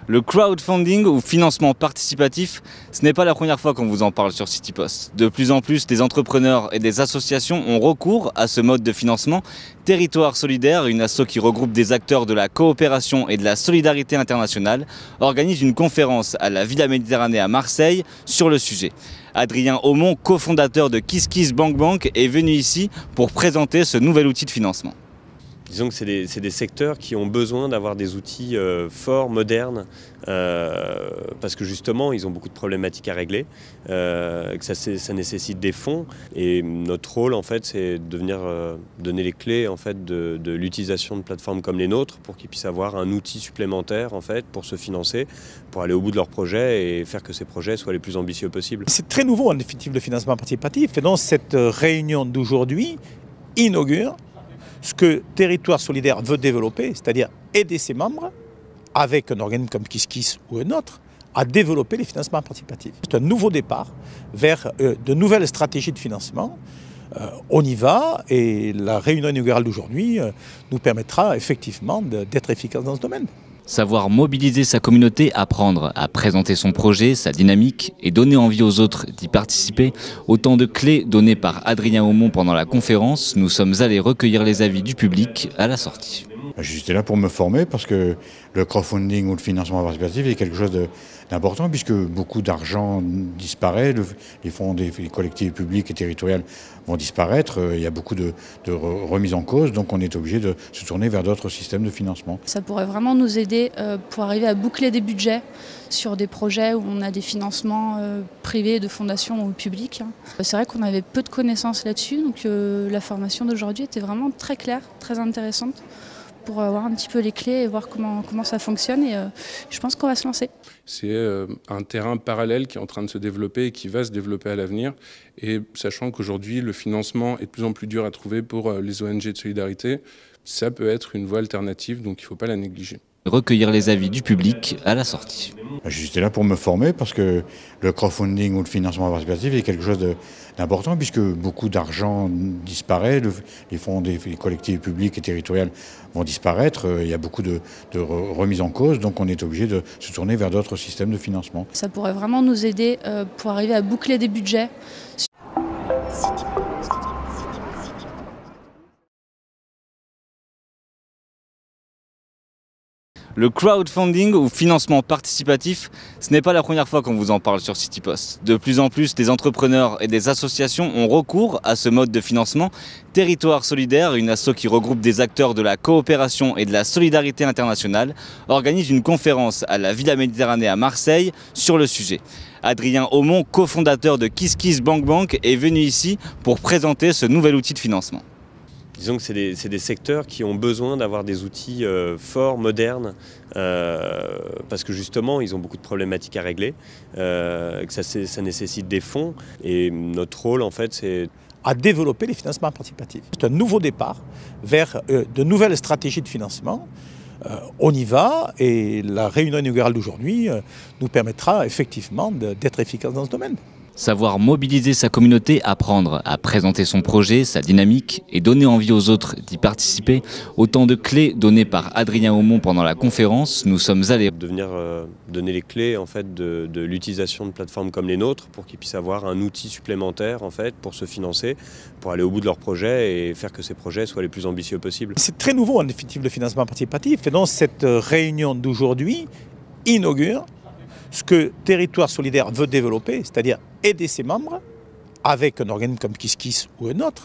Le crowdfunding ou financement participatif, ce n'est pas la première fois qu'on vous en parle sur CityPost. De plus en plus, des entrepreneurs et des associations ont recours à ce mode de financement. Territoire solidaire, une asso qui regroupe des acteurs de la coopération et de la solidarité internationale, organise une conférence à la Villa Méditerranée à Marseille sur le sujet. Adrien Aumont, cofondateur de KissKissBankBank, est venu ici pour présenter ce nouvel outil de financement. Disons que c'est des secteurs qui ont besoin d'avoir des outils forts, modernes, parce que justement, ils ont beaucoup de problématiques à régler, que ça nécessite des fonds. Et notre rôle, en fait, c'est de venir donner les clés en fait, de l'utilisation de plateformes comme les nôtres pour qu'ils puissent avoir un outil supplémentaire en fait, pour se financer, pour aller au bout de leurs projets et faire que ces projets soient les plus ambitieux possibles. C'est très nouveau, en définitive, le financement participatif. Et donc, cette réunion d'aujourd'hui inaugure ce que Territoire solidaire veut développer, c'est-à-dire aider ses membres, avec un organisme comme KissKiss ou un autre, à développer les financements participatifs. C'est un nouveau départ vers de nouvelles stratégies de financement. On y va et la réunion inaugurale d'aujourd'hui nous permettra effectivement d'être efficace dans ce domaine. Savoir mobiliser sa communauté, apprendre à présenter son projet, sa dynamique et donner envie aux autres d'y participer, autant de clés données par Adrien Aumont pendant la conférence. Nous sommes allés recueillir les avis du public à la sortie. J'étais là pour me former parce que le crowdfunding ou le financement participatif est quelque chose d'important puisque beaucoup d'argent disparaît, les fonds des collectivités publiques et territoriales vont disparaître, il y a beaucoup de remises en cause, donc on est obligé de se tourner vers d'autres systèmes de financement. Ça pourrait vraiment nous aider pour arriver à boucler des budgets sur des projets où on a des financements privés de fondations ou publics. C'est vrai qu'on avait peu de connaissances là-dessus, donc la formation d'aujourd'hui était vraiment très claire, très intéressante, pour avoir un petit peu les clés et voir comment ça fonctionne et je pense qu'on va se lancer. C'est un terrain parallèle qui est en train de se développer et qui va se développer à l'avenir. Et sachant qu'aujourd'hui, le financement est de plus en plus dur à trouver pour les ONG de solidarité, ça peut être une voie alternative, donc il ne faut pas la négliger. Recueillir les avis du public à la sortie. J'étais là pour me former parce que le crowdfunding ou le financement participatif est quelque chose d'important puisque beaucoup d'argent disparaît, les fonds des collectivités publiques et territoriales vont disparaître, il y a beaucoup de remises en cause, donc on est obligé de se tourner vers d'autres systèmes de financement. Ça pourrait vraiment nous aider pour arriver à boucler des budgets. Le crowdfunding ou financement participatif, ce n'est pas la première fois qu'on vous en parle sur CityPost. De plus en plus, des entrepreneurs et des associations ont recours à ce mode de financement. Territoire solidaire, une asso qui regroupe des acteurs de la coopération et de la solidarité internationale, organise une conférence à la Villa Méditerranée à Marseille sur le sujet. Adrien Aumont, cofondateur de KissKissBankBank, est venu ici pour présenter ce nouvel outil de financement. Disons que c'est des secteurs qui ont besoin d'avoir des outils forts, modernes, parce que justement, ils ont beaucoup de problématiques à régler, que ça nécessite des fonds. Et notre rôle, en fait, c'est à développer les financements participatifs. C'est un nouveau départ vers de nouvelles stratégies de financement. On y va et la réunion inaugurale d'aujourd'hui nous permettra effectivement d'être efficace dans ce domaine. Savoir mobiliser sa communauté, apprendre à présenter son projet, sa dynamique et donner envie aux autres d'y participer, autant de clés données par Adrien Aumont pendant la conférence. Nous sommes allés de venir donner les clés en fait, de l'utilisation de plateformes comme les nôtres pour qu'ils puissent avoir un outil supplémentaire en fait, pour se financer, pour aller au bout de leurs projets et faire que ces projets soient les plus ambitieux possibles. C'est très nouveau, en définitive, le financement participatif. Et donc, cette réunion d'aujourd'hui inaugure ce que Territoire solidaire veut développer, c'est-à-dire aider ses membres, avec un organisme comme KissKiss ou un autre,